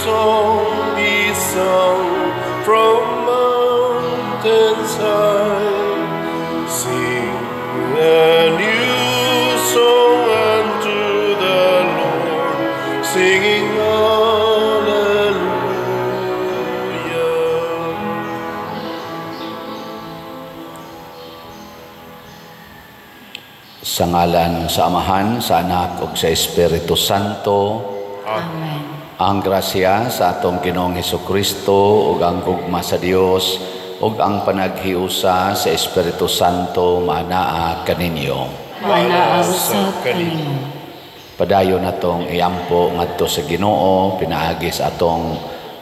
song be sung from mountains high. Sing a new song unto the Lord, singing sa ngalan sa Amahan, sa Anak, ug sa Espiritu Santo. Amen. Ang grasya sa atong Ginoong Hesukristo ug ang gugma sa Dios ug ang panaghiusa sa Espiritu Santo maanaa kaninyo. Maanaa usab kaninyo. Padayon natong iampo ngadto sa Ginoo pinaagi sa atong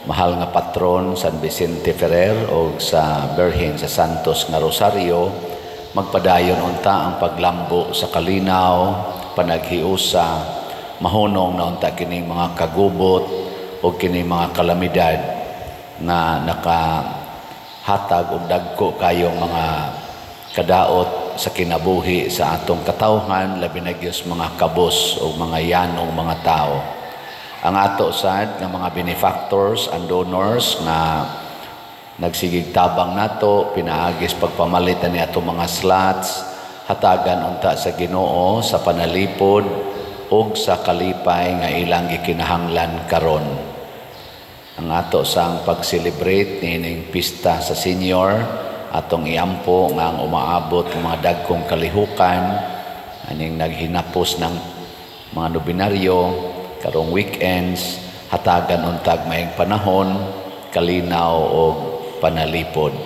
mahal nga patron San Vicente Ferrer ug sa Birhen sa Santos nga Rosario. Magpadayon unta ang paglambo sa kalinaw, panaghiusa, mahunong na unta kining mga kagubot o kining mga kalamidad na nakahatag og dagko kayong mga kadaot sa kinabuhi sa atong katawhan, labi na gyud mga kabos o mga yanong mga tao. Ang ato sad nga mga benefactors and donors na nagsigig tabang nato, pinaagis pagpamalitan ni ato mga slots, hatagan unta sa Ginoo sa panalipod ug sa kalipay nga ilang gikinahanglan karon. Ang ato sang pag-celebrate nining pista sa senior, atong iampo nga ang umaabot ng mga dagkong kalihukan, aning naghinapos ng mga nobinaryo, karong weekends, hatagan untag maayong panahon, kalinaw o panalipod.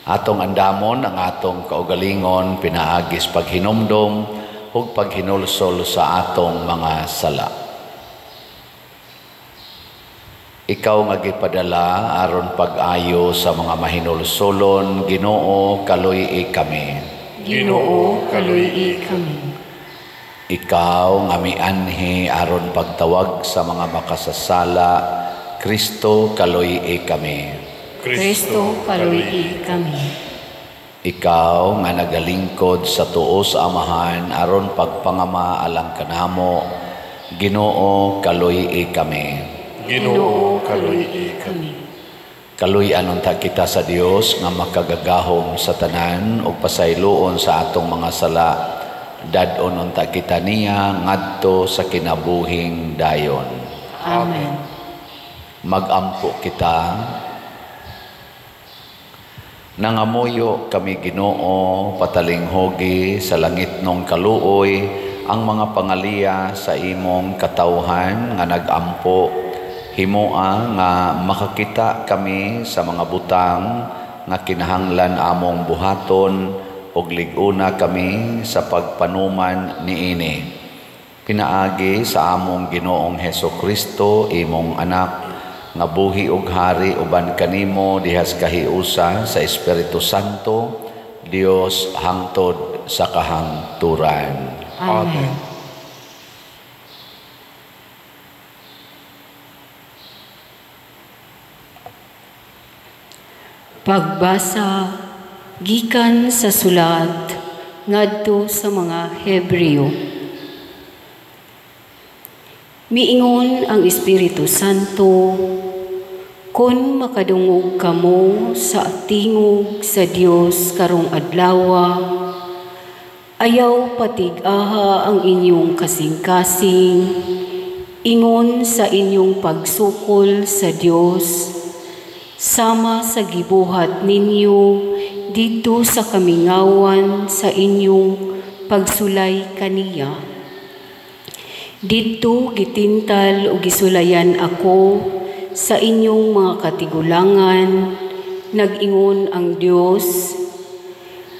Atong andamon ang atong kaugalingon, pinaagis paghinumdom ug paghinulsol sa atong mga sala. Ikaw nga gipadala aron pag-ayo sa mga mahinulsolon, Ginoo kaluy-i kami. Ginoo kaluy-i kami. Ikaw nga mianhi aron pagtawag sa mga makasasala, Kristo kaluy-i kami. Kristo kaluy-i kami. Ikaw nga nagalingkod sa tuo sa Amahan aron pagpangama alang kanamo, Ginoo kaluy-i kami. Ginoo kaluy-i kami. Kaluy-an unta kita sa Dios nga makagagahom sa tanan ug pasayloon sa atong mga sala. Dadon unta kita niya ngadto sa kinabuhing dayon. Amen. Magampo kita. Nangamuyo kami Ginoo, patalinghogi sa langit nung kaluoy ang mga pangaliya sa imong katawhan nga nagampo. Himoa nga makakita kami sa mga butang nga kinahanglan among buhaton ug lig-una kami sa pagpanuman niini. Pinaagi sa among Ginoong Hesukristo, imong anak, nga buhi ug hari uban kanimo dihas kahiusa sa Espiritu Santo, Dios hangtod sa kahangturan. Amen. Pagbasa gikan sa sulat ngadto sa mga Hebreo. Miingon ang Espiritu Santo, kun makadungog kamo sa tingog sa Dios karong adlawa, ayaw patig-aha ang inyong kasing-kasing, ingon sa inyong pagsukol sa Dios, sama sa gibuhat ninyo dito sa kamingawan sa inyong pagsulay kaniya. Dito gitintal o gisulayan ako sa inyong mga katigulangan, nag-ingon ang Dios,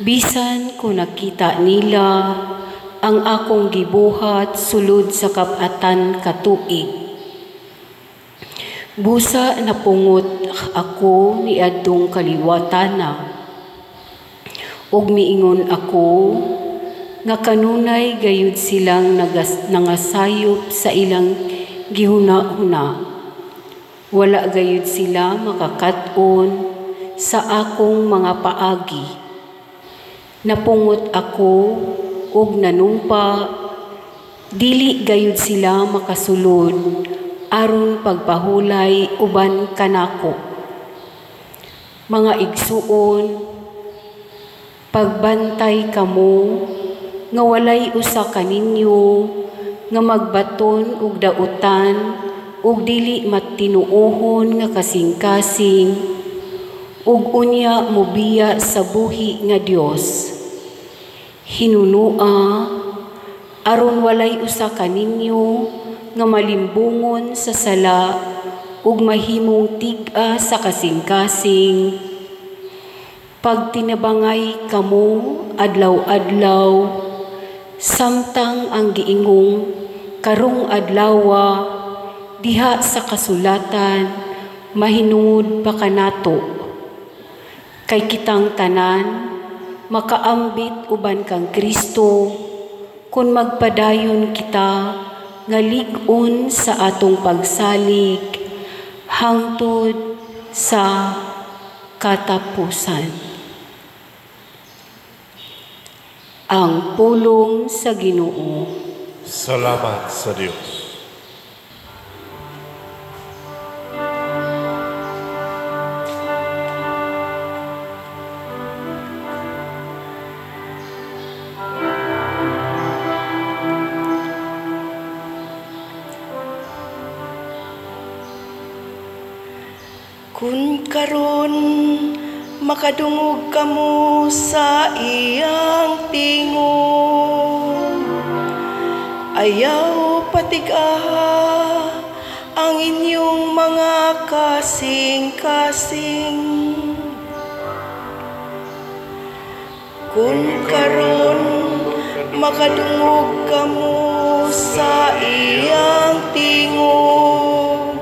bisan ko nakita nila ang akong gibuhat sulod sa kapatan katuig. Busa napungot ako ni adtong kaliwatana, ug miingon ako, nga kanunay gayud silang nangasayop sa ilang gihuna-huna. Wala gayud sila makakat-on sa akong mga paagi. Napungot ako ug nanumpa, dili gayud sila makasulod aron pagpahulay uban kanako. Mga igsuon, pagbantay kamo nga walay usa kaninyo nga magbaton og dautan ug dili matinuohon nga kasing-kasing ug unya mobiya sa buhi nga Dios. Hinunua aron walay usa kaninyo nga malimbungon sa sala ug mahimong tig-a sa kasing-kasing. Pagtinabangay kamo adlaw-adlaw, samtang ang giingong karong adlawa diha sa kasulatan mahinungod pa kanato. Kay kitang tanan makaambit uban kang Kristo kun magpadayon kita nga lig-on sa atong pagsalig hangtod sa katapusan. Ang pulong sa Ginoo. Salamat sa Diyos. Kun karon makadungog kamo sa iyang tingog, ayaw patigaha ang inyong mga kasing-kasing. Kun karon makadungog kamo sa iyang tingog,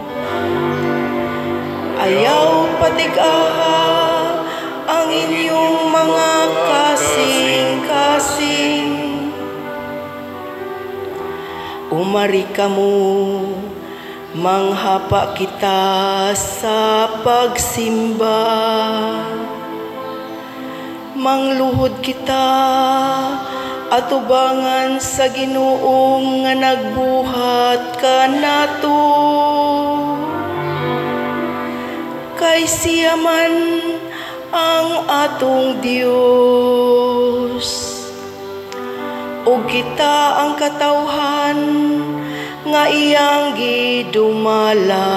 ayaw patigaha ang inyong mga kasing-kasing. Umari kamo, manghapa kita sa pagsimba. Mangluhod kita atubangan sa Ginoong nga nagbuhat kanato. Kay siya man ang atong Dios, o kita ang katawhan nga iyang gidumala.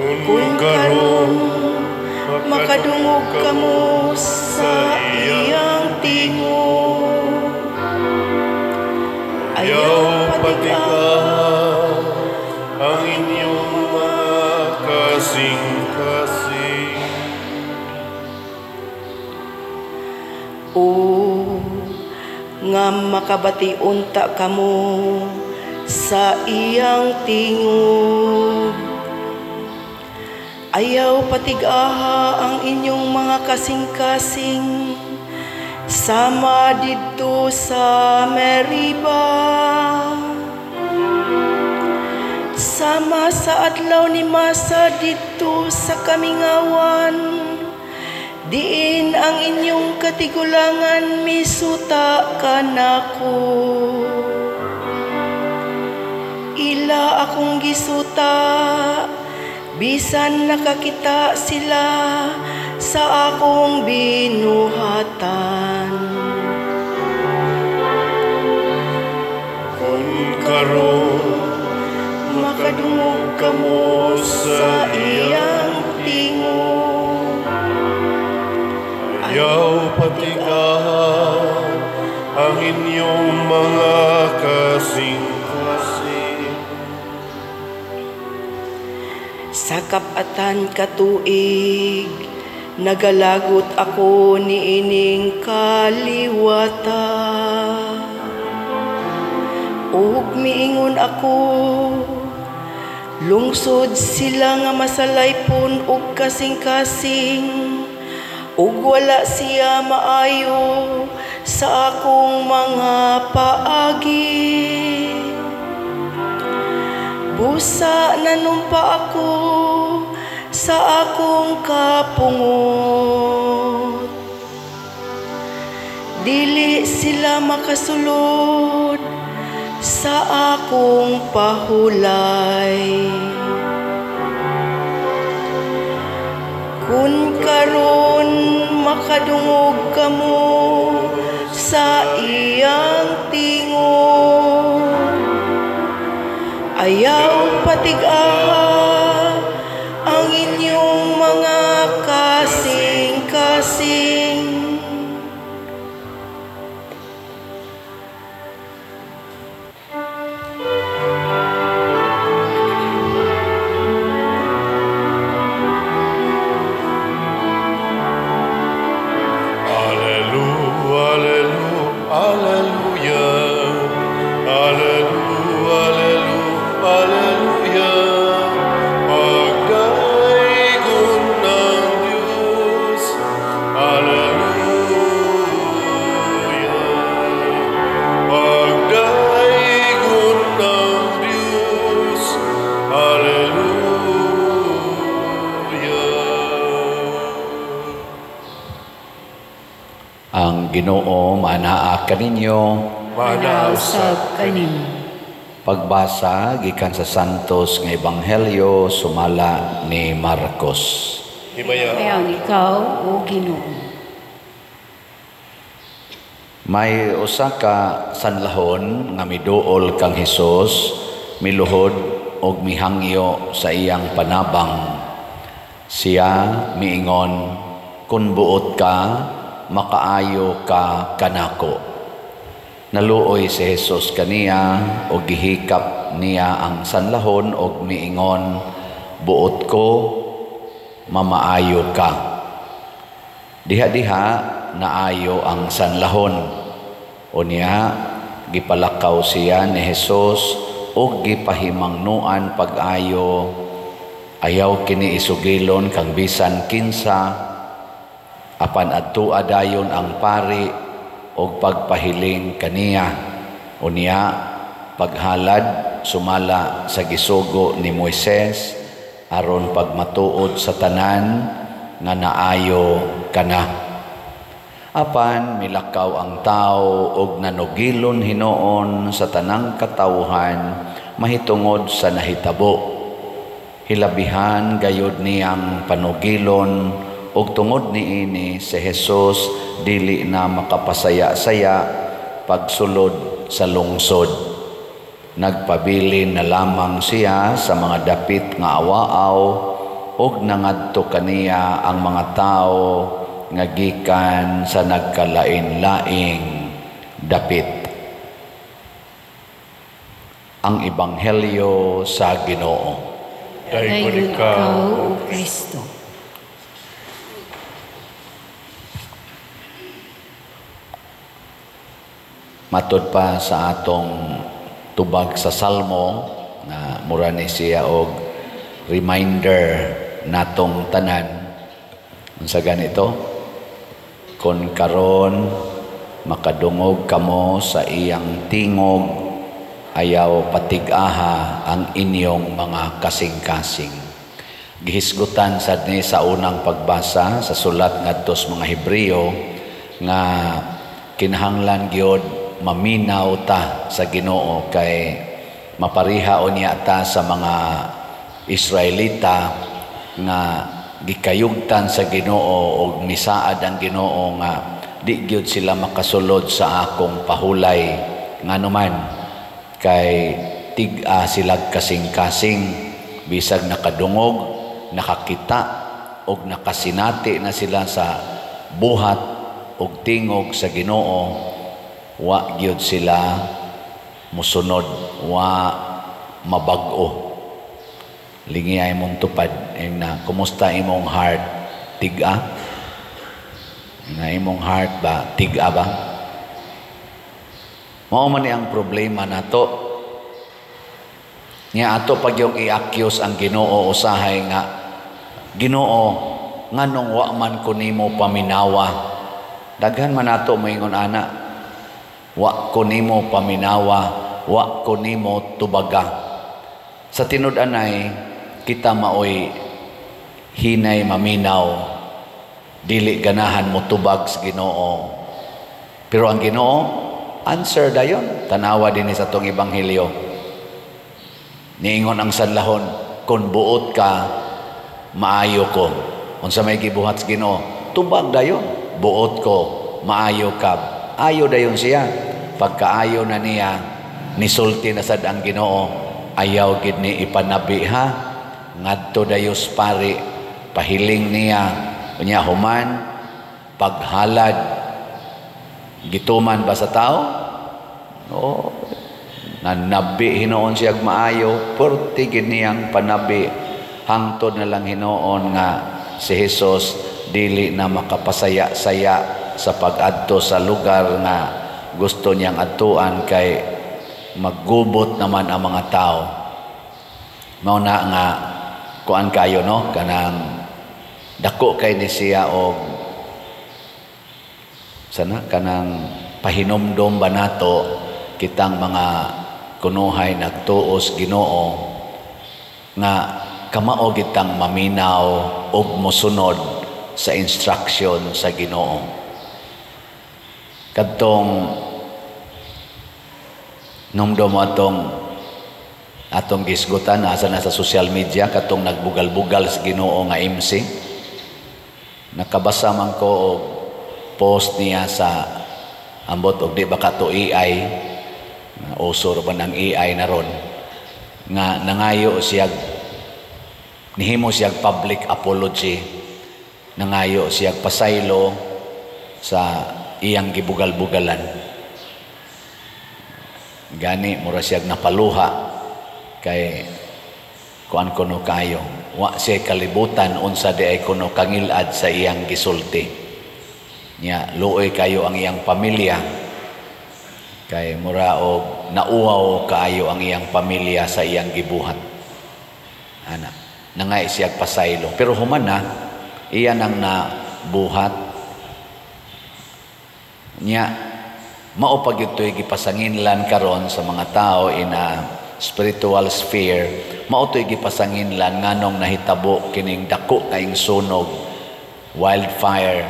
Kung karon makadungog kamo sa iyang tingog, ayaw patigaha ang inyong mga kasing-kasing. O nga makabati unta kamo sa iyang tingog, ayaw patigaha ang inyong mga kasing-kasing sama didto sa Meriba. Sama sa adlaw ni Masa dito sa Kamingawan, diin ang inyong katigulangan misuta kanako. Ila akong gisuta, bisan nakakita sila sa akong binuhatan. Kung karon makadungog kamo sa iyang tingog, Ayaw patigaha ang inyong mga kasing-kasing. sa kapatan katuig, nagalagot ako niining kaliwata. Ug miingon ako, lungsod sila nga masalaypon ug kasing-kasing, ug wala siya maayo sa akong mga paagi. Busa nanumpa ako sa akong kapungot. Dili sila makasulod sa akong pahulay. Kun karon makadungog kamo sa iyang tingog, ayaw patig-aha ang inyong mga kasing-kasing. Ang Ginoo manaa kaninyo. Manausab kanimo. Pagbasa gikan sa Santos nga Ebanghelyo sumala ni Marcos. Himaya. Ayaw ikaw, o Ginoo. May usa ka sanlahon nga miduol kang Hesus, miluhod og mihangyo sa iyang panabang. Siya miingon, kun buot ka, makaayo ka kanako. Naluoy si Jesus kaniya o gihikap niya ang sanlahon o miingon, buot ko, mamaayo ka. Diha-diha naayo ang sanlahon. O niya, gipalakaw siya ni Jesus o gipahimangnuan pag-ayo, ayaw kini isugilon kang bisan kinsa, apan adtua dayon ang pari og pagpahiling kaniya. Unya paghalad sumala sa gisugo ni Moises aron pagmatuod sa tanan nga naayo kana. Apan milakaw ang tao og nanugilon hinoon sa tanang katawhan mahitungod sa nahitabo. Hilabihan gayud niyang panugilon ug tungod niini si Jesus dili na makapasaya-saya pagsulod sa lungsod. Nagpabilin na lamang siya sa mga dapit nga awaaw ug nangadto kaniya ang mga tao nga gikan sa nagkalain-laing dapit. Ang Ebanghelyo sa Ginoo. Dayon ikaw, o Kristo. Matod pa sa atong tubag sa Salmo na mura ni siya og reminder natong tanan unsa ganito, kon karon makadungog kamo sa iyang tingog, ayaw patig-aha ang inyong mga kasing-kasing. Gihisgutan sad ni sa unang pagbasa sa sulat ngadto sa mga Hebreo nga kinahanglan gyud maminaw ta sa Ginoo kay mapariha unya ta sa mga Israelita nga gikayugtan sa Ginoo og misaad ang Ginoo nga di gyud sila makasulod sa akong pahulay nganuman kay tig-a sila kasing-kasing bisag nakadungog, nakakita og nakasinati na sila sa buhat og tingog sa Ginoo, wa gyud sila musunod, wa mabag-o. Lingi ay mong tupad na kumusta imong heart, tig-a? Na imong heart ba, tig-a ba? Mao man ni ang problema nato. Nya ato pag yung i-accuse ang Ginoo usahay nga, Ginoo, nganong wa man ko nimo paminawa. Daghan man nato moingon ana, wa ko nimo paminawa, wa ko nimo tubaga. Sa tinud-anay, kita maoy hinay maminaw, dili ganahan mo tubag sa Ginoo. Pero ang Ginoo, answer dayon. Tanawa din sa tong ebanghelyo. Niingon ang sanlahon, kung buot ka, maayo ko. Unsa may gibuhat sa Ginoo, tubag dayon. Buot ko, maayo ka. Ayo dayon siya. Pagkaayo na niya, nisulti na sad ang Ginoo, ayaw gid ni ipanabi ha. Ngadto dayos pari, pahiling niya, unya human, paghalad, gituman ba sa tao? No. Nanabi hinoon siya maayo, purti gid niyang panabi, hangtod na lang hinoon nga si Jesus dili na makapasaya-saya sa pag-adto sa lugar nga gusto niyang adtuan kay maggubot naman ang mga tao. Mao na nga kuan kayo no, kanang dako kay ni siya og sana kanang pahinomdom ba nato kitang mga kunuhay nagtuos Ginoo nga kamao kitang maminaw ug mosunod sa instruction sa Ginoo. Kadtong nomdom atong gisgutan asa na sa social media katong nagbugal-bugal sa Ginoo nga MC. Nakabasa man ko og post niya sa ambot og di ba kato AI, usor ba ng AI na ron, nga nangayo siyag nihimo siyag public apology, nangayo siyag pasaylo sa iyang gibugal-bugalan. Gani mura siyag napaluha kay kuan kuno kayo wa siya kalibutan unsa di ay kuno kangilad sa iyang gisulti nya luoy kayo ang iyang pamilya kay mura og nauwaw kaayo ang iyang pamilya sa iyang gibuhat ana nangay siya pasaylo pero human na iyan ang nabuhat nya mao pag ito'y gipasanginlan karon sa mga tao in a spiritual sphere, mao to'y gipasanginlan nganong nahitabo kining dako kaing sunog, wildfire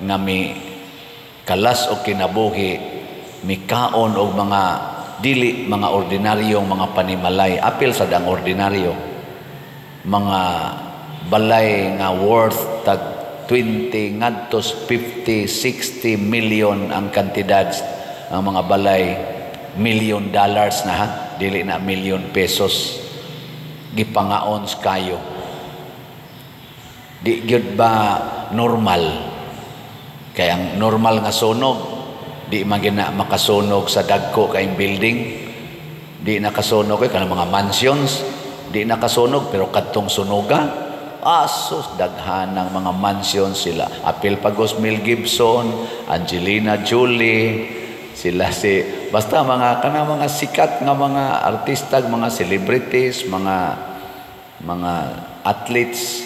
nga mi kalas o kinabuhi, mikaon og mga dili mga ordinaryong mga panimalay, apil sa dang ordinaryo, mga balay nga worth tag 20 ngadtos 50, 60 million ang kantidad ang mga balay, $1 million na ha, dili na $1,000,000 gipangaon kayo. Di gyud ba normal? Kaya ang normal nga sunog, di magina makasunog sa dagko kaing building, di nakasunog kay kanang mga mansions, di nakasunog pero kadtong sunoga, asos daghanang mga mansions sila. Apil pagos Mel Gibson, Angelina Jolie, sila si basta mga kanang mga sikat nga mga artista, mga celebrities, mga athletes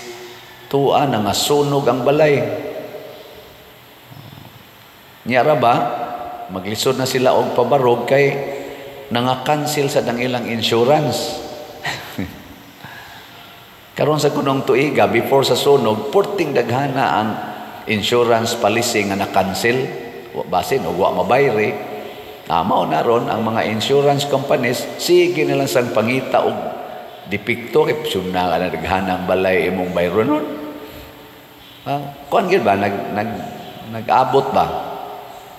tuwa na nga sunog ang balay. Nyara ba maglisod na sila og pabarog kay nanga-cancel sa dang ilang insurance. Karon sa kunong tuiga before sa sunog, porting daghana ang insurance policy nga na-cancel. Basin o wa mabayre, mao na ron ang mga insurance companies sige nilang sang pangita og depikto kay na naghanang balay imong bayro nun. Kuan gid ba nag-abot ba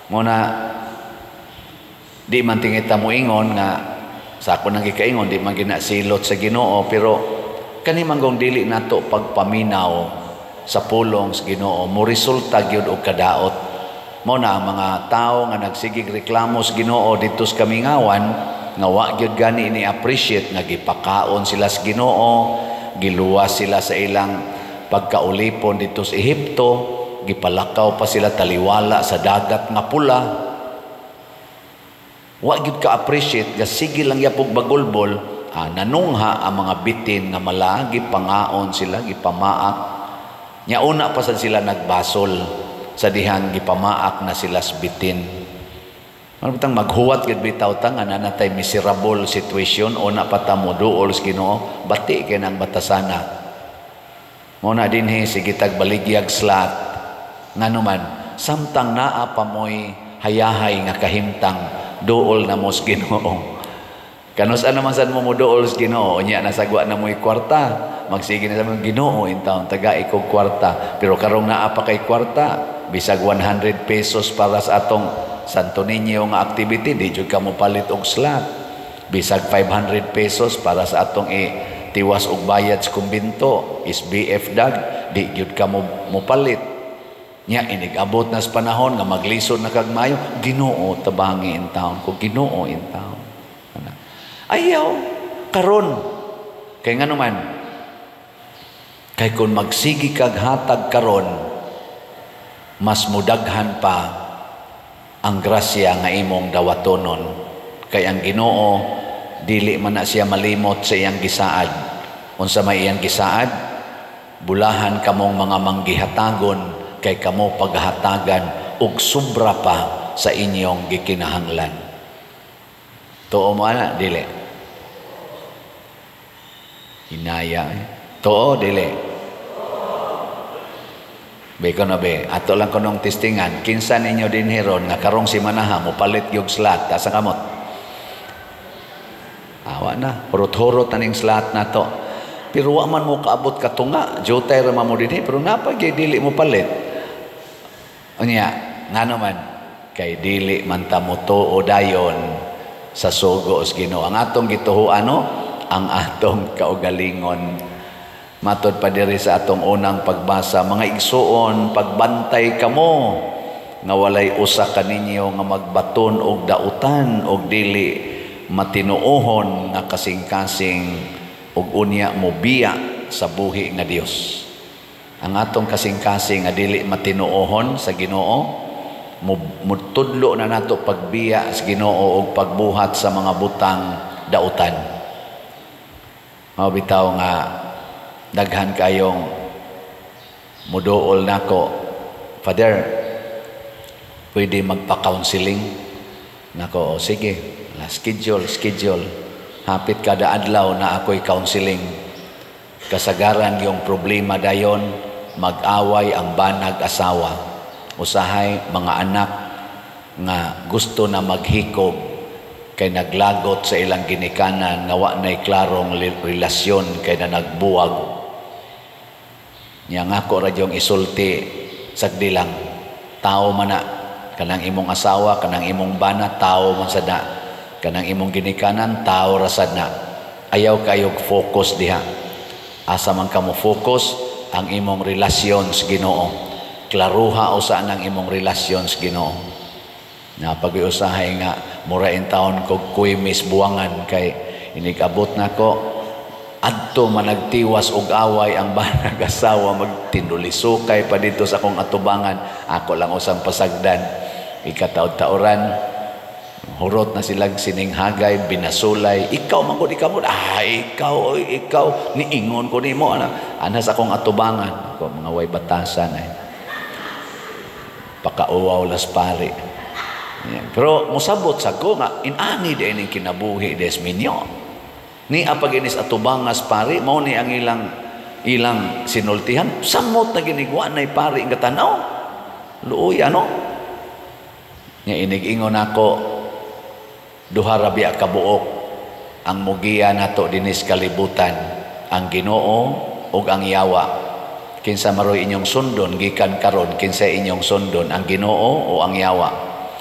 mo na di man tingita mo ingon nga sa ako nang gikaingon di man ginasilot sa Ginoo pero kani manggong dili nato pagpaminaw sa pulong sa Ginoo mo resulta gyud og kadaot. Mo na ang mga tao nga nagsigig reklamo sa Ginoo dito sa Kamingawan nga wa gyud gani ni appreciate nga gipakaon sila sa Ginoo, giluwas sila sa ilang pagkaulipon dito sa Ehipto, gipalakaw pa sila taliwala sa dagat nga pula. Wa gyud ka appreciate nga sige lang yapog bagulbol, nanungha ang mga bitin nga malagi pangaon sila gipamaak. Nya una pa sad sila nagbasol sa dihang gipamaak na sila sa bitin. Ano bitang maghuwat gid bitaw tang ana natay miserable situation o na patamo duol sa Ginoo bati kay nang batasana. Mo na dinhi sige tag baligyag slat ngano man samtang naa pa moy hayahay nga kahimtang duol na mos Ginoo. Kanus naman sad mo duol sa Ginoo, nya nasagwa na mo'y kwarta. Magsige na sa mga Ginoo in taon taga ikog kwarta. Pero karong naa pa kay kwarta, bisag 100 pesos para sa atong Santo Niño nga activity, di jud ka mo palit og slot. Bisag 500 pesos para sa atong tiwas og bayad sa kumbinto, SBF dag, di jud ka mo palit. Nya inigabot na sa panahon nga maglisod na kag maayo, Ginoo tabangi in taon ko, Ginoo in taon. Ayaw karon kay ngano man, kay kung magsigi kag hatag karon, mas mudaghan pa ang grasya nga imong dawatonon. Kay ang Ginoo dili man na siya malimot sa iyang gisaad. Unsa may iyang gisaad, bulahan kamong mga manggihatagon kay kamo paghatagan og sobra pa sa inyong gikinahanglan. Tuo mo ana dili? Hinaya. Tuo dili? Beko na be, ato lang kunong testingan, kinsa ninyo din heron nga karong si manaha mo palit yung slot sa kamot. Awa na, hurot-hurot na ning slot na to. Pero wa man mo kaabot katunga, jutay ra mo din pero napagay dili mo palit. Unya, nga naman, kay dili man ta mo tuo dayon sa sugo sa Ginoo. Ang atong gituhuan ang atong kaugalingon. Matod pa diri sa atong unang pagbasa, mga igsuon, pagbantay kamo nga walay usa kaninyo nga magbaton og dautan og dili matinuohon nga kasing-kasing og unya mo biya sa buhi nga Dios. Ang atong kasing-kasing nga dili matinuohon sa Ginoo, mutudlo na nato pagbiya sa Ginoo og pagbuhat sa mga butang dautan. Bitaw nga daghan kayong muduol nako, Father, pwede magpa-counseling nako. Sige, schedule hapit kada adlaw na ako'y counseling. Kasagaran yung problema dayon, mag-away ang banag asawa, usahay mga anak nga gusto na maghikog kay naglagot sa ilang ginikanan nga wa nay klarong relasyon kay na nagbuwag. Nya nga ko ra yung isulti sagdi lang, tao man na kanang imong asawa, kanang imong bana, tao man sad na, kanang imong ginikanan, tao ra sad na. Ayaw kayog focus diha. Asa man kamo focus ang imong relasyon sa Ginoo. Klaruha usa nang imong relasyon sa Ginoo. Na pag-iusahay nga mura in taon ko kuy misbuangan kay inigabot nako adto man nagtiwas og away ang banag asawa, magtindulisukay pa dito sa akong atubangan, ako lang usang pasagdan. Ikataod-taoran hurot na silang sininghagay, binasulay, ikaw man ko di ka mo, ikaw niingon ko nimo ana sa akong atubangan. Ako mga way batasan pakauwaw las pare. Yeah. Pero musabot sa ko nga inani din ang kinabuhi des minyo. Ni apag inis atubangas pari mao ni ang ilang sinultihan. Samot na ginigwa nay pari nga tanaw. Luoy Nya inig-ingon ako duha ra biya ka buok ang mugiya nato dinis kalibutan, ang Ginoo ug ang yawa. Kinsa maroy inyong sundon gikan karon, kinsa inyong sundon, ang Ginoo o ang yawa?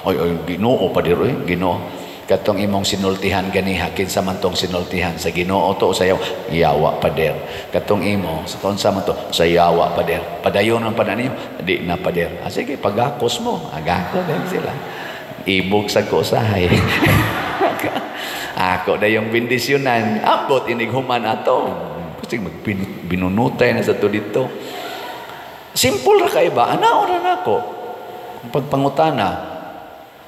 Oy, Ginoo pa diro Ginoo. Katong imong sinultihan ganiha, kinsa man tong sinultihan, sa Ginoo to o sa yawa pa der. Katong imo sa konsa man to, sa yawa pa der. Padayon ang pananinyo, di na pa der. Sige, pagakos mo, agako din sila. Ibog sa kusahay. Ako na yung bendisyonan, abot inighuman ato. Kasi binunutay na sa to dito. Simple ra kay ba? Anaon ra nako. Pagpangutana,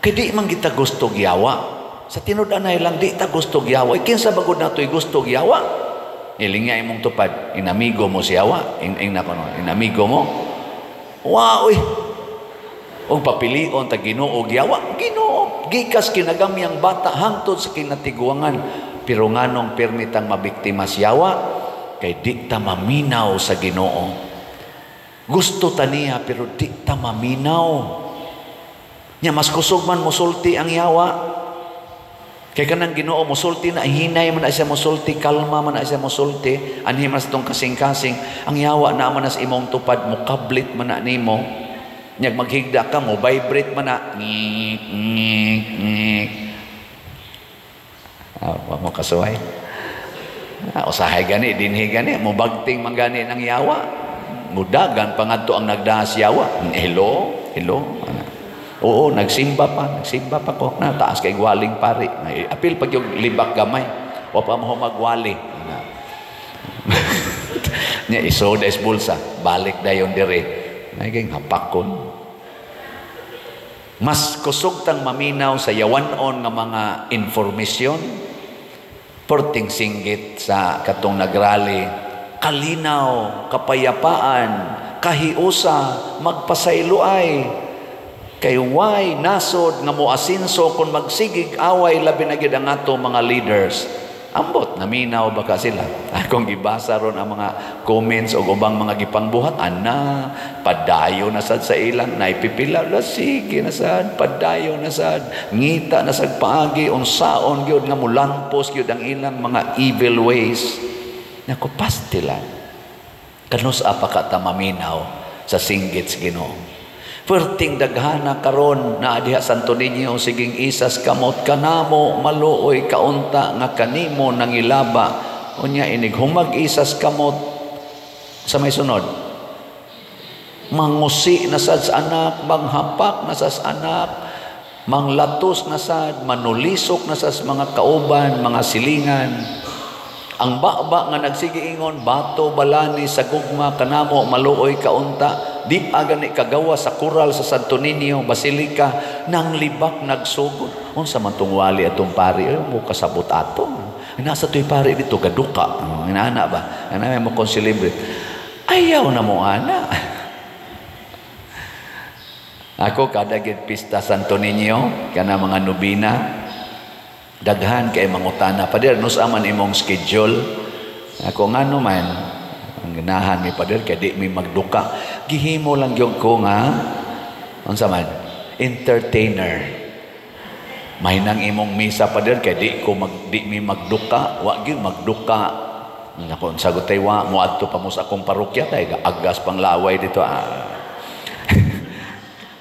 kay di man kita gusto giyawa. Sa tinud-anay lang di ta gusto giyawa. Kinsa bagod natoy gusto giyawa? Ilinga imong tupad, inamigo mo si yawa, inamigo mo. Wow, og papilion ta Ginoo giyawa. Ginoo, gikas kinagamyang bata hangtod sa kinatiguangan. Pero nganong permitang mabiktima si yawa kay di ta maminaw sa Ginoo. Gusto ta niya pero di ta maminaw. Nya mas kusog man musulti ang yawa. Kay kanang Ginoo musulti na hinay man na siya musulti, kalma man na siya musulti, anhi mas tong kasing-kasing. Ang yawa na man as imong tupad mo kablit man na nimo. Nyag maghigda ka mo vibrate man na. Wa mo kasuway. Usahay gani dinhi gani mo bagting man gani ng yawa. Mudagan pangadto ang nagdahas yawa. Hello. Oo, nagsimba pa ko. Na taas kay gwaling pari. Apil pag yung libak gamay. O pa mo magwali. Nya isoda is bulsa. Balik dayon dire. Naging hapakon. Mas kusog tang maminaw sa yawanon nga mga informasyon. Porting singgit sa katong nagrally. Kalinaw, kapayapaan, kahiusa, magpasayloay. Kay why nasod nga mo asinso kung magsigig away labi na gid ang ato mga leaders. Ambot naminaw baka sila. Akong gibasa ron ang mga comments o ubang mga gipangbuhat, ana padayo na sad sa ilang naipipila la sige na sad padayo na sad ngita na sad paagi unsaon gyud nga mulampos gyud ang ilang mga evil ways. Nako pastilan. Kanus apa ka ta maminaw sa singgit sa Ginoo. Perting daghana karon na diha Santo Niño siging isas kamot kanamo maluoy kaunta nga kanimo nangilaba unya inig humag isas kamot sa may sunod mangusi na sad sa anak manghapak na sa anak manglatos na sad manulisok na sa mga kauban mga silingan ang baba nga nagsige ingon bato balani sa gugma kanamo maluoy kaunta di pa gani kagawa sa kural sa Santo Niño Basilica nang libak nagsugod unsa man tong wali atong pari mo kasabot ato nasa toy pari dito gaduka inaana ba ana mo konsilibre ayaw na mo ana ako kada gid pista Santo Niño kana mga nobina daghan kay mangutana pader nus aman imong schedule ako ngano man ang ganahan mi pader kay di mi magduka gihimo lang gyud ko nga unsa man entertainer may nang imong misa pader kay di mi magduka wa gyud magduka nako sagot tay wa mo adto pa mo sa akong parokya tay agas pang laway dito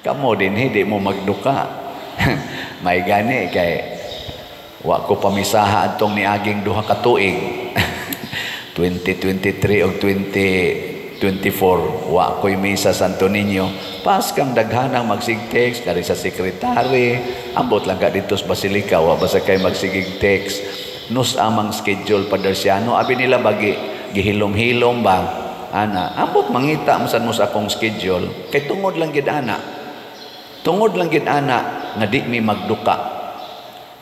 kamo din hindi mo magduka may gani kay wa ko pamisaha adtong niaging duha ka tuig 2023 o 2024 wa ko'y misa Santo Niño pas kang daghanang magsig-text kari sa sekretary ambot lang ka dito sa Basilica wa basta kay magsigig text nus amang schedule padersiano abi nila bagi gihilom-hilom ba ana ambot mangita mo sa akong schedule kay tungod lang gid ana nga di mi magduka.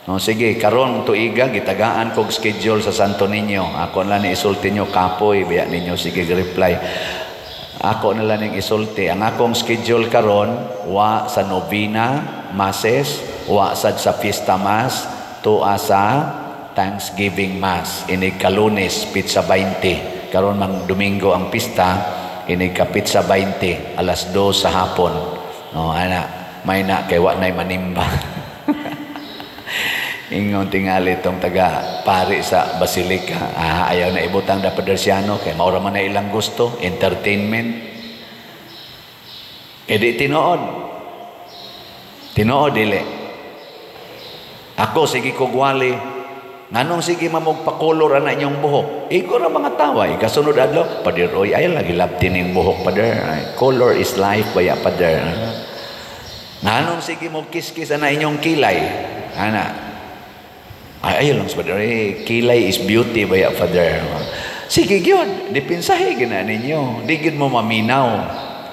No, sige, karon tuiga gitagaan kog schedule sa Santo Niño. Ako na ni isulti nyo kapoy, biya ninyo sige reply. Ako na lang ning isulti. Ang akong schedule karon wa sa novena, masses, wa sad sa fiesta mass, tuwa sa Thanksgiving mass. Ini Kalunes, pizza 20. Karon mang Domingo ang pista, ini ka pizza 20 alas 2 sa hapon. No, ana, may na kay wa nay manimba. Ingon tingali itong taga pari sa Basilica. Ayaw na ibutang da padersiano kay maura man na ilang gusto, entertainment. E di tinuod dili. Ako sige ko gwali. Nganong sige mamugpakolor ana inyong buhok? Iko ra mga tawa, ikasunod adlaw, pader oy ay lagi labtin ning buhok pader. Color is life baya pader. Nganong sige mo kiskis ana inyong kilay? Ana ay lang father kilay is beauty baya father sige gyud dipinsahe gina ninyo di gyud mo maminaw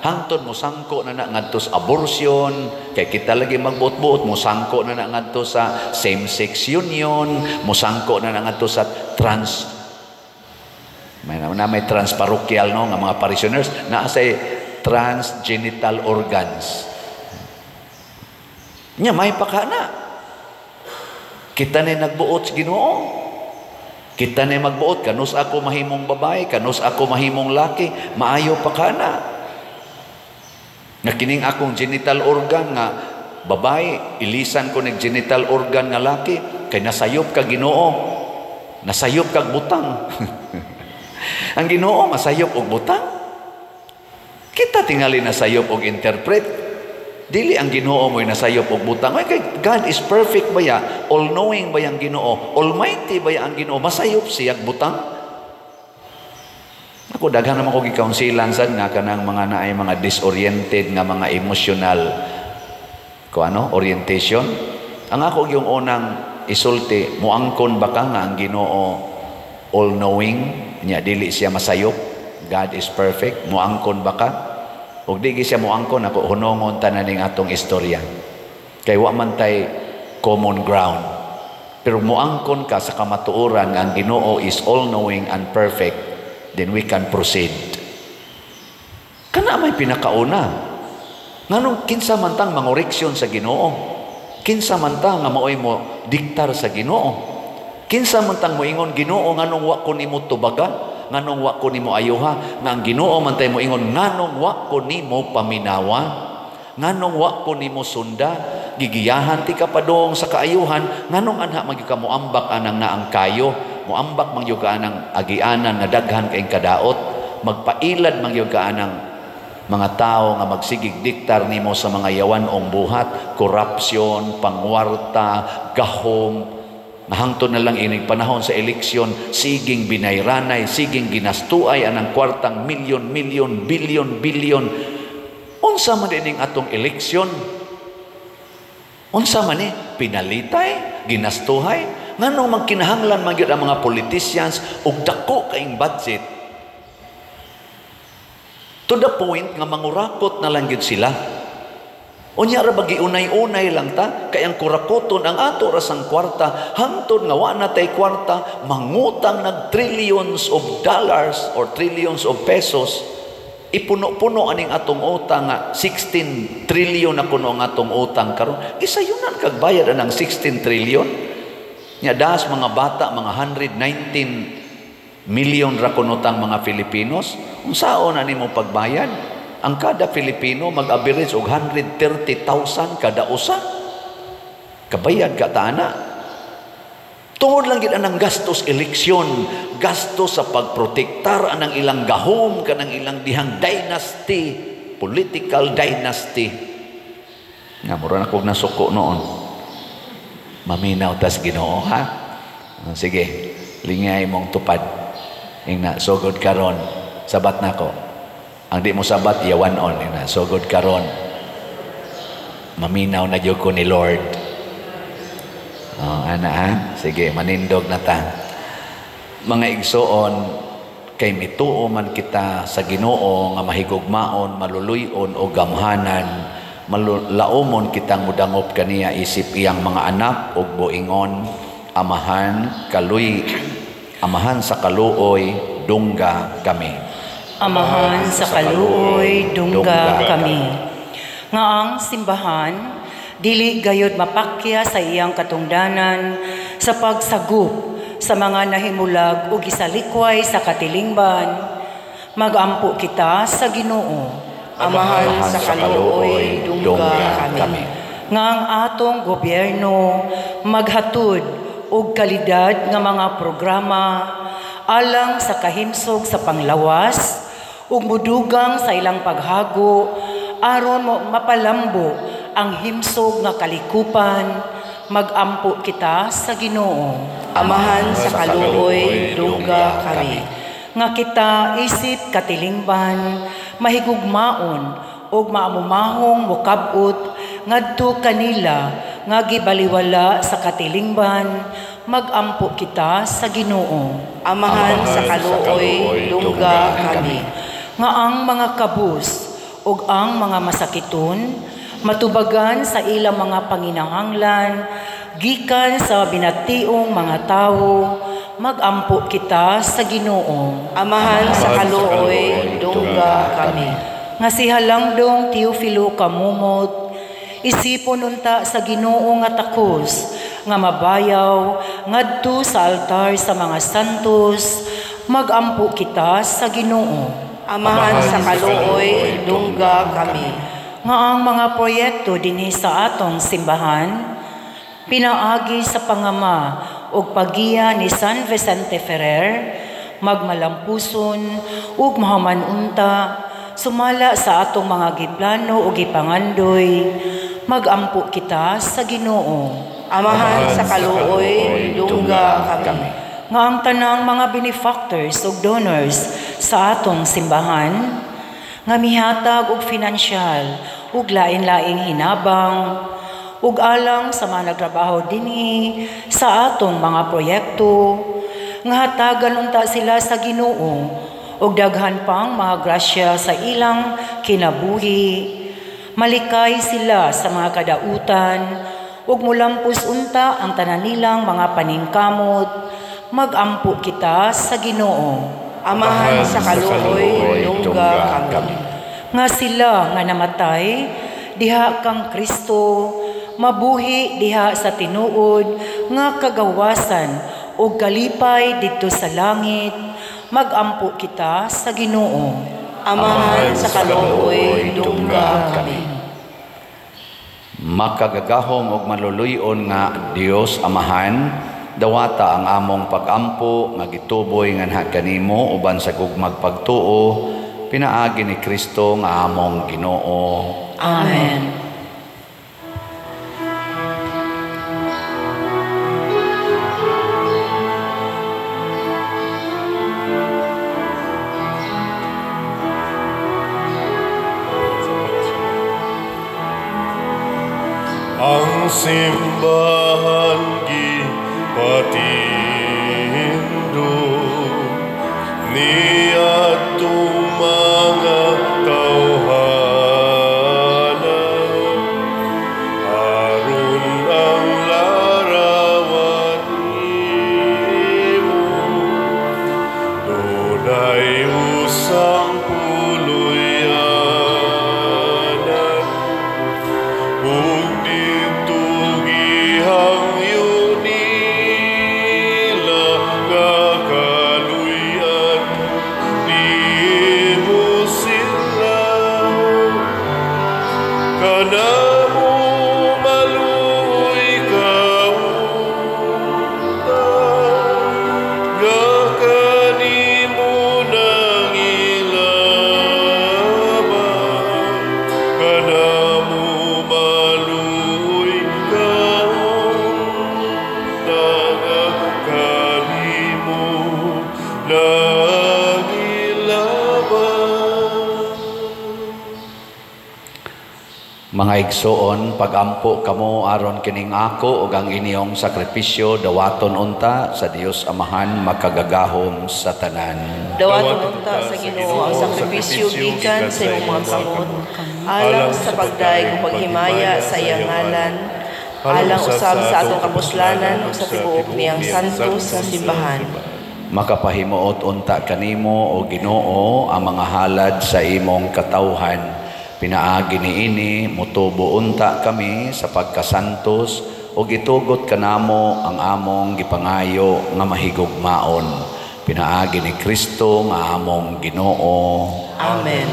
hangtod mo sangko na ngadto sa abortion kay kita lagi magbuot-buot mo sangko na ngadto sa same sex union mo sangko na ngadto sa may transparochial no nga mga parishioners naa say transgenital organs nya may pakana. Kita na nagbuot sa Ginoo. Kita na magbuot. Kanus ako mahimong babae. Kanus ako mahimong laki. Maayo pa ka na. Nga kining akong genital organ nga Babay, ilisan ko ng genital organ nga laki, kay nasayop ka Ginoo. Nasayop kag butang. Ang Ginoo masayop og butang. Kita tingali nasayop og interpret. Dili ang Ginoo mo'y nasayop og butang. Ay, kay God is perfect ba ya? All-knowing ba yang Ginoo? Almighty ba ya ang Ginoo? Masayop siya og butang? Ako, daghan naman ko gikaunsilan sad nga kanang mga naay mga disoriented nga mga emotional orientation. Ang ako yung unang isulti, muangkon ba ka nga ang Ginoo all-knowing, niya dili siya masayop, God is perfect, muangkon ba ka? Ug di siya muangkon, ako hunongon tanan ning atong istorya. Kay wa man tay common ground. Pero muangkon ka sa kamatuoran nga ang Ginoo is all-knowing and perfect, then we can proceed. Kana may pinakauna. Nganong kinsa man tang mangoreksyon sa Ginoo? Kinsa man ta nga maoy mo diktar sa Ginoo? Kinsa man tang moingon Ginoo nganong wa ko nimo tubaga, nganong wa ko nimo ayuha, nga ang Ginoo man tay moingon nganong wa ko nimo paminawa, nganong wa ko nimo sunda, gigiyahan ti ka padong sa kaayuhan, nganong anha magyud ka moambak anang naang kayo, moambak magyud ka anang agianan nga daghan kay kadaot, magpailad magyud ka anang mga tao nga magsigig diktar nimo sa mga yawanong buhat, korupsyon, pangwarta, gahom, nahangtod na lang ining panahon sa eleksyon, siging binayranay, siging ginastuay anang kwartang milyon, bilyon. Unsa man ining atong eleksyon? Unsa man pinalitay, ginastuhay, nganong magkinahanglan man gyud ang mga politicians og dako kaing budget. To the point nga mangurakot na lang yun sila. Unya ra bagi unay-unay lang ta, kay ang kurakoton ang ato rasang kwarta, hangtod nga wa na tay kwarta, mangutang nag trillions of dollars or trillions of pesos, ipuno-puno aning atong utang nga 16 trillion na kuno ang atong utang karon. Isayunan kag bayad anang 16 trillion. Nya das mga bata, mga 119 million ra kunutang mga Filipinos. Unsaon na nimo pagbayad? Ang kada Filipino mag-average og 130,000 kada usa. Kabayad ka taana. Tungod lang gid anang gastos eleksyon, gastos sa pagprotektar anang ilang gahom kanang ilang dihang dynasty, political dynasty. Nga mura na kog nasuko noon. Maminaw tas Ginoo ha. Sige, lingay mong tupad. Ina sugod karon sabat nako. Ang di mo sabat yawanon ina sugod karon. Maminaw na jud ko ni Lord. Ana ha. Sige, manindog na ta. Mga igsoon, kay mituo man kita sa Ginoo nga mahigugmaon, maluluyon o gamhanan, laumon kitang mudangop kaniya isip iyang mga anak og buingon, Amahan sa kaluoy, dungga kami. Amahan sa kaluoy, dungga kami. Nga ang simbahan, dili gayud mapakya sa iyang katungdanan sa pagsagop sa mga nahimulag o gisalikway sa katilingban. Magampo kita sa Ginoo. Amahan sa kaluoy, dungga kami. Nga ang atong gobyerno maghatod og kalidad nga mga programa alang sa kahimsog sa panglawas ug mudugang sa ilang paghago aron mo mapalambo ang himsog nga kalikupan. Magampo kita sa Ginoo. Amahan sa kaluoy, dungga kami. Nga kita isip katilingban mahigugmaon ug maamumahong mukabot ngadto kanila nga gibaliwala sa katilingban. Magampo kita sa Ginoo. Amahan sa kaluoy, dungga kami. Nga ang mga kabus ug ang mga masakiton matubagan sa ilang mga panginahanglan gikan sa binationg mga tawo. Magampo kita sa Ginoo. Amahan sa kaluoy, dungga kami. Nga si Halangdong Teofilo Kamumot, isipon unta sa Ginoo nga takos nga mabayaw ngadto sa altar sa mga santos. Magampo kita sa Ginoo. Amahan sa kaluoy, dungga kami. nga ang mga proyekto dinhi sa atong simbahan pinaagi sa pangama ug pagiya ni San Vicente Ferrer magmalampuson ug mahamanunta sumala sa atong mga giplano ug gipangandoy magampo kita sa Ginoo. Amahan sa kaluoy, dungga kami. Nga ang tanang mga benefactors ug donors sa atong simbahan nga mihatag og finansyal ug lain-laing hinabang ug alang sa mga nagtrabaho dinhi sa atong mga proyekto nga hatagan unta sila sa Ginoo ug daghan pang mga grasya sa ilang kinabuhi. Malikay sila sa mga kadautan ug mulampos unta ang tanan nilang mga paningkamot. Magampo kita sa Ginoo. Amahan sa kaluoy, dungga kami. Nga sila nga namatay diha kang Kristo mabuhi diha sa tinuod nga kagawasan ug kalipay didto sa langit. Magampo kita sa Ginoo. Amahan sa kaluoy, dungga kami. Makagagahom ug maluluyon nga Dios Amahan, dawata ang among pagampo nga gituboy nganha kanimo uban sa gugmag pagtuo pinaagi ni Kristo nga among Ginoo. Amen. Ang simbahan gipatindog niadtong mga tawhanan aron ang larawan nimo dunay usang puluyanan ug Mga igsoon, pagampo kamo aron kining ako ug ang inyong sakripisyo dawaton unta sa Dios Amahan makagagahom sa tanan. Dawaton unta sa Ginoo ang sakripisyo gikan sa imong mga kamot alang sa pagdaig ug paghimaya sa iyang ngalan alang usab sa atong kapuslanan ug sa tibuok niyang santos sa simbahan. Makapahimuot unta kanimo o Ginoo ang mga halad sa imong katawhan. Pinaagi niini mutubo unta kami sa pagkasantos o gitugot kanamo ang among gipangayo nga mahigugmaon. Pinaagi ni Kristo nga among Ginoo. Amen.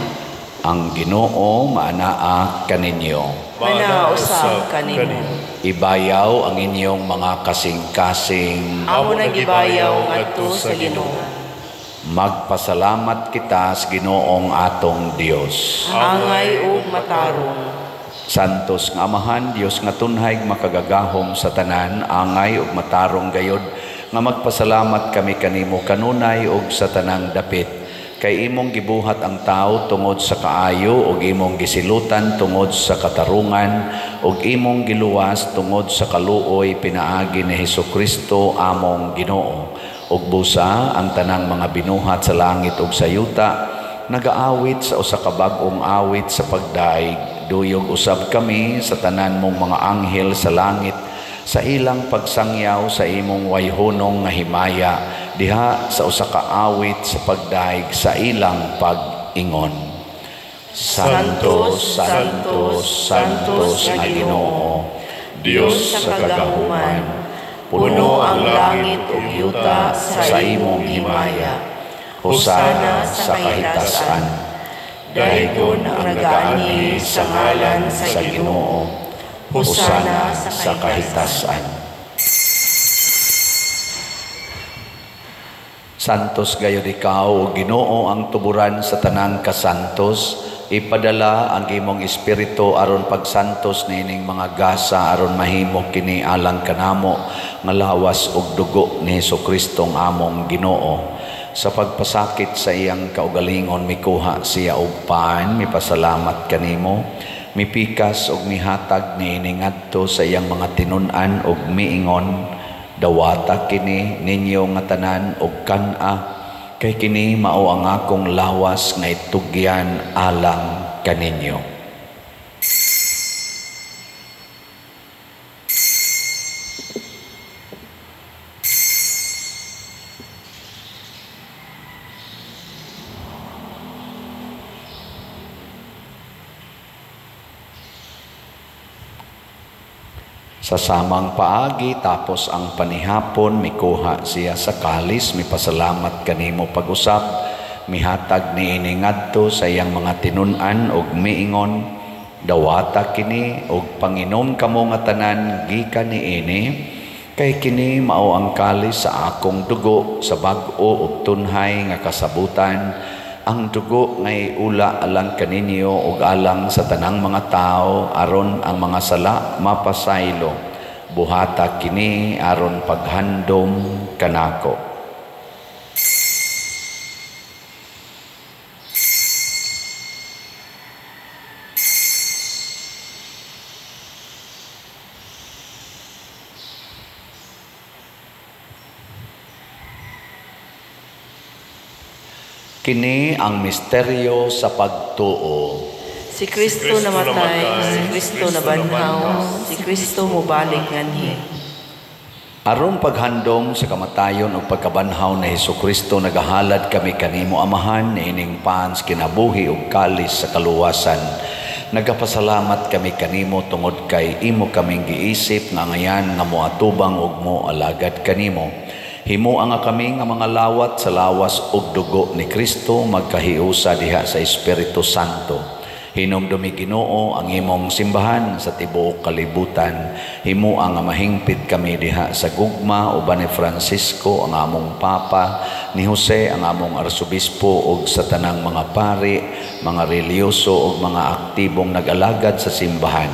Ang Ginoo maanaa kaninyo. Manausab kanimo. Ibayaw ang inyong mga kasing-kasing. Amo nagibayaw ngadto sa Ginoo. Magpasalamat kita sa Ginoong atong Dios. Angay ug matarong. Santos nga Amahan, Dios nga tunhay makagagahom sa tanan, angay ug matarong gayod nga magpasalamat kami kanimo kanunay ug sa tanang dapit. Kay imong gibuhat ang tao tungod sa kaayo ug imong gisilutan tungod sa katarungan ug imong giluwas tungod sa kaluoy pinaagi ni Hesukristo among Ginoo. Ug busa ang tanang mga binuhat sa langit ug sa yuta nagaawit sa usa ka bag-ong awit sa pagdaig. Duyog usab kami sa tanan mong mga anghel sa langit sa ilang pagsangyaw sa imong wayhonong nga himaya diha sa usa ka awit sa pagdaig sa ilang pag-ingon. Santos, Santos, Santos nga Ginoo, Dios sa kagahuman, puno ang langit ug yuta sa imong himaya. Hosana sa kahitasan. daygon ang nagaani sa ngalan sa Ginoo. Hosana sa kahitasan. Santos gayud ikaw, o Ginoo, ang tuburan sa tanang kasantos. Ipadala ang imong espiritu aron pagsantos nining mga gasa aron mahimo kini alang kanamo nga lawas ug dugo ni Hesukristo ang among Ginoo. Sa pagpasakit sa iyang kaugalingon mikuha siya og paan, mipasalamat kanimo, mipikas og mihatag niini ngadto sa iyang mga tinun-an ug miingon, dawata kini ninyo nga tanan og kan-a, kay kini mao ang akong lawas nga itugyan alang kaninyo. Sa samang paagi tapos ang panihapon mikuha siya sa kalis, mipasalamat kanimo pag-usap, mihatag niini ngadto sa iyang mga tinun-an ug miingon, dawata kini ug panginom kamo nga tanan gikan niini, kay kini mao ang kalis sa akong dugo sa bag-o ug tunhay nga kasabutan, ang dugo ngay ula alang kaninyo ug alang sa tanang mga tao aron ang mga sala mapasaylo. Buhata kini aron paghandom kanako. Kini ang misteryo sa pagtuo. Si Kristo namatay, si Kristo nabanhaw, si Kristo mubalik nganhi. Aron paghandom sa kamatayon o pagkabanhaw na Hesukristo, nagahalad kami kanimo Amahan niining pans kinabuhi ug kalis sa kaluwasan. Nagapasalamat kami kanimo tungod kay imo kaming giisip nga ngayan nga moatubang ug mo alagad kanimo. Himuang nga kami nga mga lawat sa lawas ug dugo ni Kristo magkahiusa diha sa Espiritu Santo. Hinumdumi Ginoo ang imong simbahan sa tibuok kalibutan. Himuang nga mahingpit kami diha sa gugma uban ni Francisco ang among Papa, ni Jose ang among Arsobispo ug sa tanang mga pari, mga reliyoso ug mga aktibong nag-alagad sa simbahan.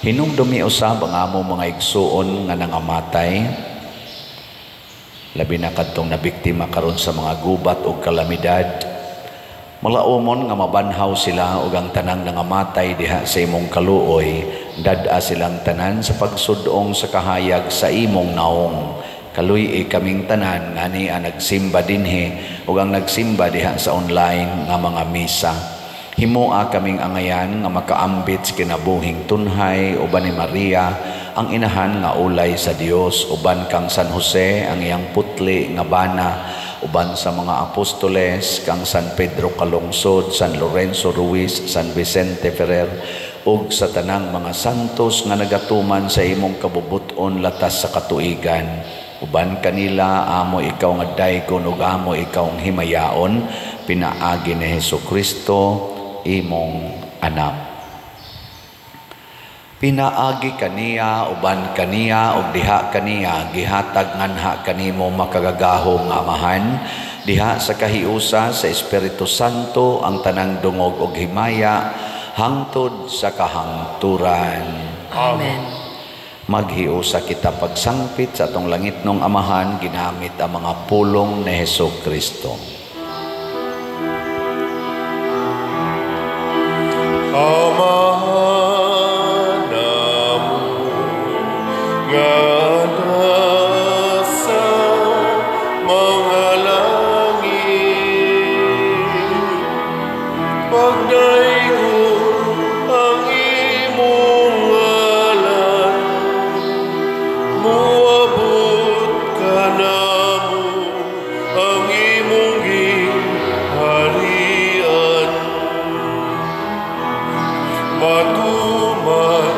Hinumdumi usab ang among mga igsuon nga nangamatay, labi na kadtong nabiktima karon sa mga gubat o kalamidad. Malaumon nga mabanhaw sila ug ang tanang nangamatay diha sa imong kaluoy, dad-a silang tanan sa pagsudong sa kahayag sa imong naong. Kaluy kaming tanan nga niya nagsimba dinhi ug ang nagsimba diha sa online nga mga misa. Himoa kaming angayan nga makaambit sa kinabuhing tunhay uban ni Maria ang inahan nga ulay sa Dios, uban kang San Jose ang iyang putli nga bana, uban sa mga apostoles kang San Pedro Calungsod, San Lorenzo Ruiz, San Vicente Ferrer ug sa tanang mga santos nga nagatuman sa imong kabubuton latas sa katuigan. Uban kanila amo ikaw nga daygon ug amo ikaw ang himayaon, pinaagi ni Hesukristo imong anak. Pinaagi kaniya, uban kaniya, ug diha kaniya, gihatag nganha kanimo makagagahong Amahan, diha sa kahiusa sa Espiritu Santo ang tanang dungog ug himaya, hangtod sa kahangturan. Amen. Maghiusa kita pagsangpit sa atong langitnong Amahan, ginamit ang mga pulong ni Hesukristo. Amahan nga nasa mga langit, pagdaygon ang imong ngalan, muabot ka namo ang imong gingharian. Matuman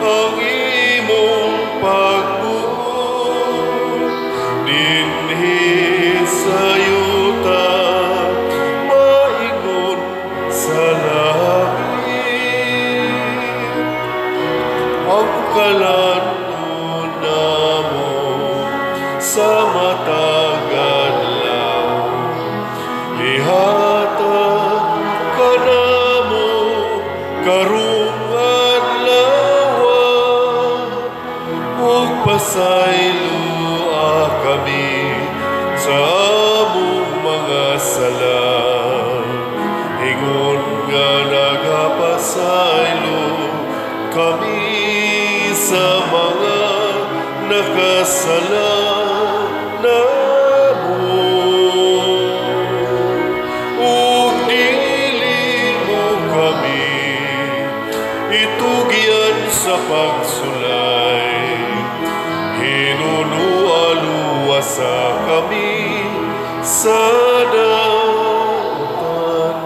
ang imong pag kalantunan mo sa matagal lang. Ihatag ka na mo karong adlaw ug pasaylo kami sa among mga sala. Ingon nga nagapasaylo kami sa mga nakasala namo. Ug dili mo kami itugyan sa pagsulay. Hinunualuwasa kami sa dautan.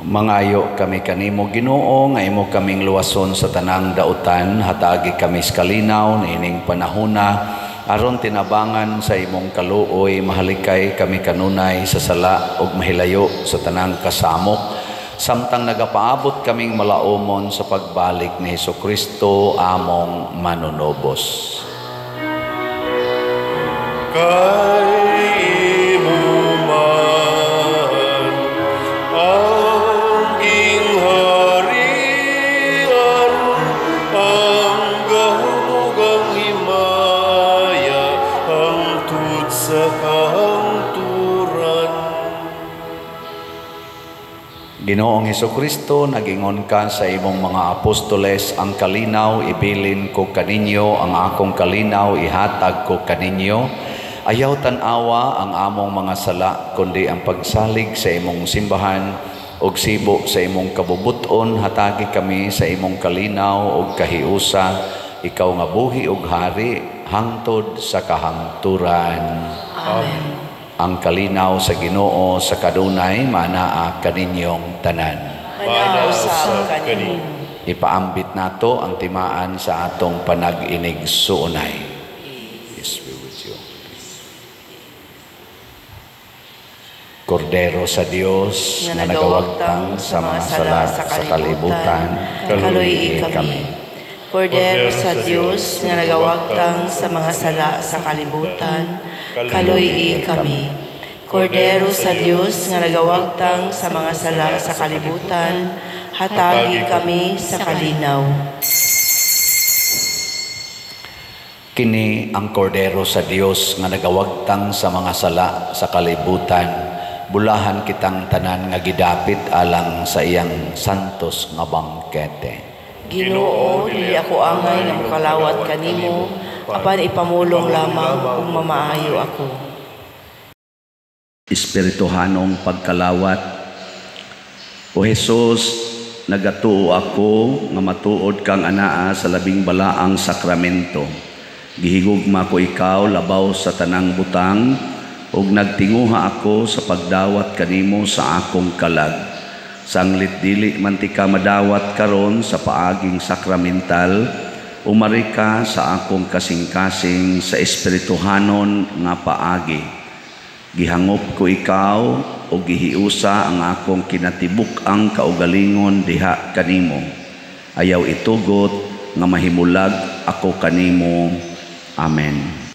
Mangayo kami kanimo Ginoo nga imo kaming luwason sa tanang dautan, hatagi kami sa kalinaw na ining panahona aron tinabangan sa imong kaluoy, mahalikay kami kanunay sa sala ug mahilayo sa tanang kasamok, samtang nagapaabot kaming malaumon sa pagbalik ni Hesukristo among manunobos. Kay imo man ang gingharian, ang gahugang himaya, hangtod sa kahangturan. Ginoong Hesukristo, nagingon ka sa imong mga apostoles, ang kalinaw ibilin ko kaninyo, ang akong kalinaw ihatag ko kaninyo. Ayaw tan-awa ang among mga sala, kundi ang pagsalig sa imong simbahan ug sibo sa imong kabubuton, hatagi kami sa imong kalinaw ug kahiusa, ikaw nga buhi ug hari hangtod sa kahangturan. Amen. Ang kalinaw sa Ginoo sa kadunay manaa kaninyong tanan. Manausab kanin. Ipaambit nato ang timaan sa atong panag-inig suunay. Yes, we with you. Kordero sa Dios na nagawagtang sa mga sala sa kalibutan, kaluy kami. Kordero sa Dios nga nagawagtang sa mga sala sa kalibutan, kaluy kami. Kordero sa Dios nga nagawagtang sa mga sala sa kalibutan, hatagi kami sa kalinaw. Kini ang kordero sa Dios nga nagawagtang sa mga sala sa kalibutan. Bulahan kitang tanan nga gidapit alang sa iyang santos nga bangkete. Ginoo, dili ako angay nga makalawat kanimo, apan ipamulong lamang kung mamaayo ako. Espirituhanong pagkalawat. O Jesus, nagatuo ako nga matuod kang anaa sa labing balaang sakramento. Gihigugma ko ikaw labaw sa tanang butang, ug nagtinguha ako sa pagdawat kanimo sa akong kalag. Sanglit dili man ti ka madawat karon sa paaging sakramental, umari ka sa akong kasing-kasing sa espirituhanon nga paagi. Gihangop ko ikaw o gihiusa ang akong kinatibuk ang kaugalingon diha kanimo. Ayaw itugot nga mahimulag ako kanimo. Amen.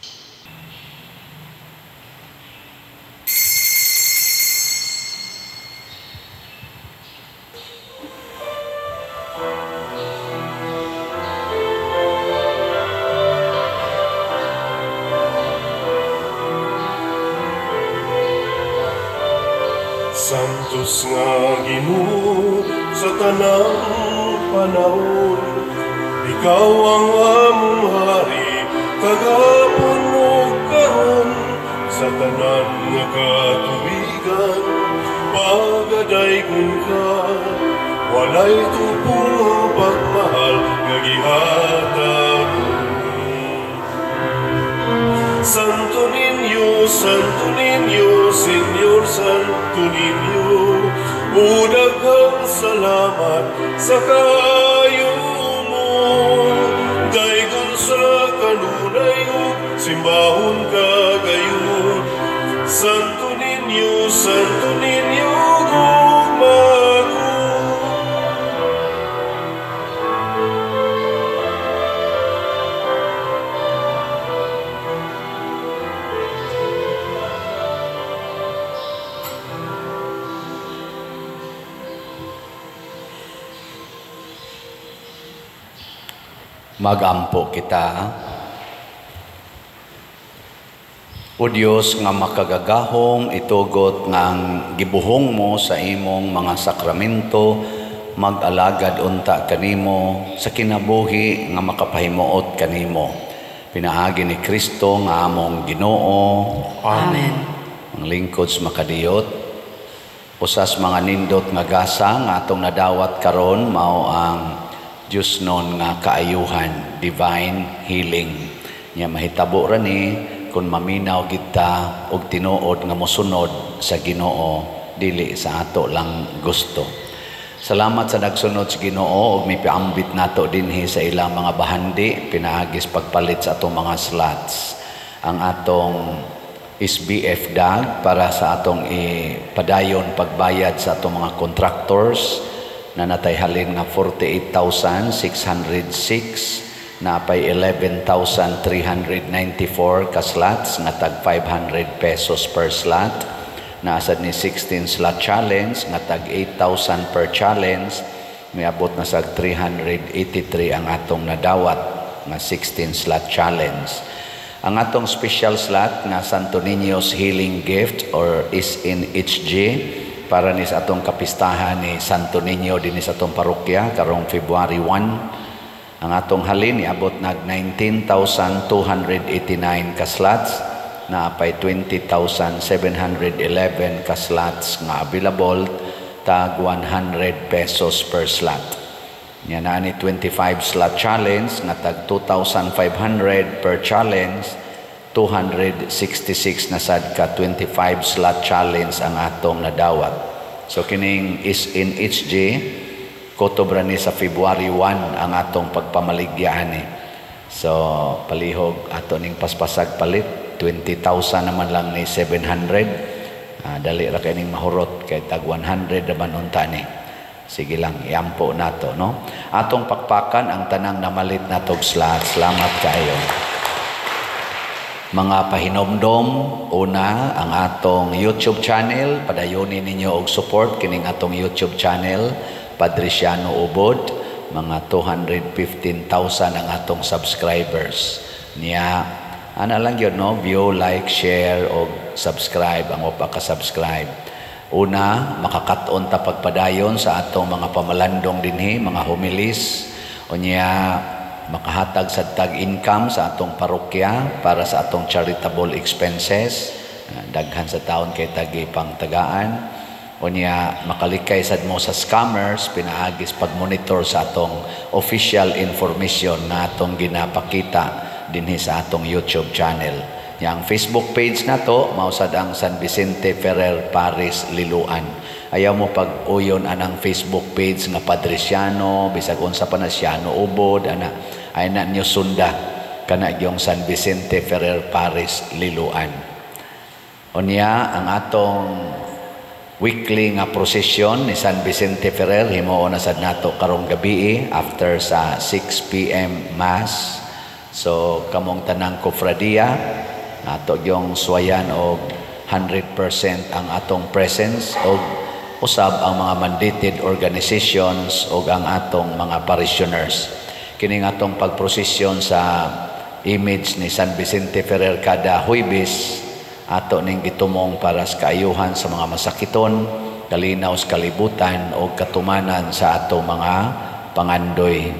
Santos nga Ginoo sa tanang panahon, ikaw ang among hari, kagapon mo karon sa tanan nga katuigan. Pagadaygon ka, walay tupong ang pagmahal nga gihatag mo. Santo Niño, Señor Santo Niño, udaghang salamat sa kayo mo. Daygon sa kanunay ug simbahon kagayon. Santo Niño, gugmago. Magampo kita. O Dios nga makagagahom, itugot ngang gibuhong mo sa imong mga sakramento, mag-alagad unta kanimo sa kinabuhi nga makapahimuot kanimo. Pinaagi ni Kristo nga among Ginoo. Amen. Ang lingkod sa makadiyot. Usas mga nindot nga gasa nga atong nadawat karon mao ang Diyos non nga kaayuhan, divine healing. Nya mahitabo ra ni kung maminaw kita og tinuod nga mosunod sa Ginoo, dili sa ato lang gusto. Salamat sa nagsunod sa Ginoo ug mipiambit nato dinhi sa ilang mga bahandi pinaagis pagpalit sa atong mga slots. Ang atong SBF DAG para sa atong ipadayon pagbayad sa atong mga contractors na natayhalin nga 48,606 na pay 11,394 ka slots nga tag 500 pesos per slot. Naasad ni 16 slot challenge nga tag 8,000 per challenge. Miabot na sa 383 ang atong nadawat nga 16 slot challenge. Ang atong special slot nga Santo Niño's Healing Gift or SNHG para ni sa atong kapistahan ni Santo Niño dinhi sa atong parokya karong February 1. Ang atong halin iabot nag 19,289 ka slots na apay 20,711 ka slots nga available tag 100 pesos per slot. Yan na ni 25 slot challenge nga tag 2,500 per challenge, 266 na sad ka 25 slot challenge ang atong nadawat. So kining SNHG kotobra ni sa February 1 ang atong pagpamaligya ani. So palihog ato ning paspasag palit 20,000 naman lang ni 700. Dali ra kay ning mahurot kay tag 100 naman unta ni. Sige lang, iampo nato, no? Atong pakpakan ang tanang namalit natog slot. Salamat kayo. Mga pahinomdom, una ang atong YouTube channel, padayonin ninyo og support kining atong YouTube channel, Padriciano Ubod, mga 215,000 ang atong subscribers. Niya ana lang yun, no? View, like, share, o subscribe. Ang wapa ka-subscribe. Una, makakaton ta pagpadayon sa atong mga pamalandong dinhi, mga homilis. O niya, makahatag sa tag-income sa atong parokya para sa atong charitable expenses. Daghan sa taon kay tagi pang tagaan. O niya, makalikay sad mo sa scammers, pinaagis pag-monitor sa atong official information na atong ginapakita dinhi sa atong YouTube channel. Yang Facebook page na to, mausad ang San Vicente Ferrer Paris Liloan. Ayaw mo pag-uyon anang Facebook page nga Padriciano, bisag unsa pa na Siano Ubod, ana ay na nyo sunda kana yung San Vicente Ferrer Paris Liloan. Unya ang atong weekly nga procession ni San Vicente Ferrer himuon na sad nato karong gabi after sa 6 p.m. mass. So kamong tanang kofradia nato yung suwayan og 100% ang atong presence og usab ang mga mandated organizations og ang atong mga parishioners. Kining atong pagprosesyon sa image ni San Vicente Ferrer kada Huwebes ato ning gitumong para sa kaayuhan sa mga masakiton, kalinaw sa kalibutan o katumanan sa atong mga pangandoy.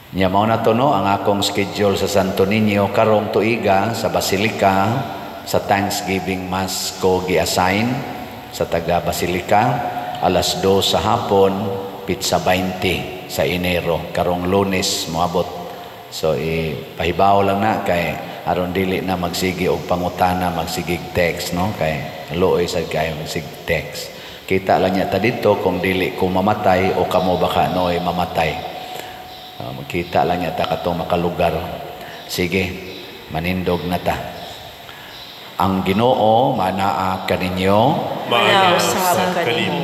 Nya mao na to, no, ang akong schedule sa Santo Niño karong tuiga sa Basilica sa Thanksgiving Mass ko gi-assign sa taga Basilica alas 2 sa hapon, pitsa 20 sa Enero karong Lunes moabot. So pahibaw lang na kay aron dili na magsigi og pangutana, magsigig text, no, kay luoy sad kay magsig text. Kita lang niya ta dito kung dili ko mamatay o kamo baka noy mamatay. Magkita lang niya ta katong makalugar. Sige, manindog na ta. Ang Ginoo manaa kaninyo, Manaw sa kanimo.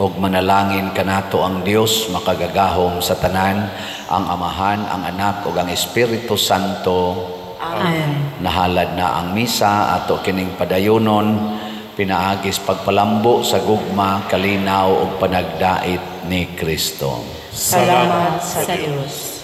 og manalangin kanato ang Dios makagagahom sa tanan, ang Amahan, ang Anak ug ang Espiritu Santo. Amen. Nahalad na ang misa ato kining padayonon, pinaagis pagpalambo sa gugma, kalinaw ug panagdait ni Kristo. Salamat sa Diyos.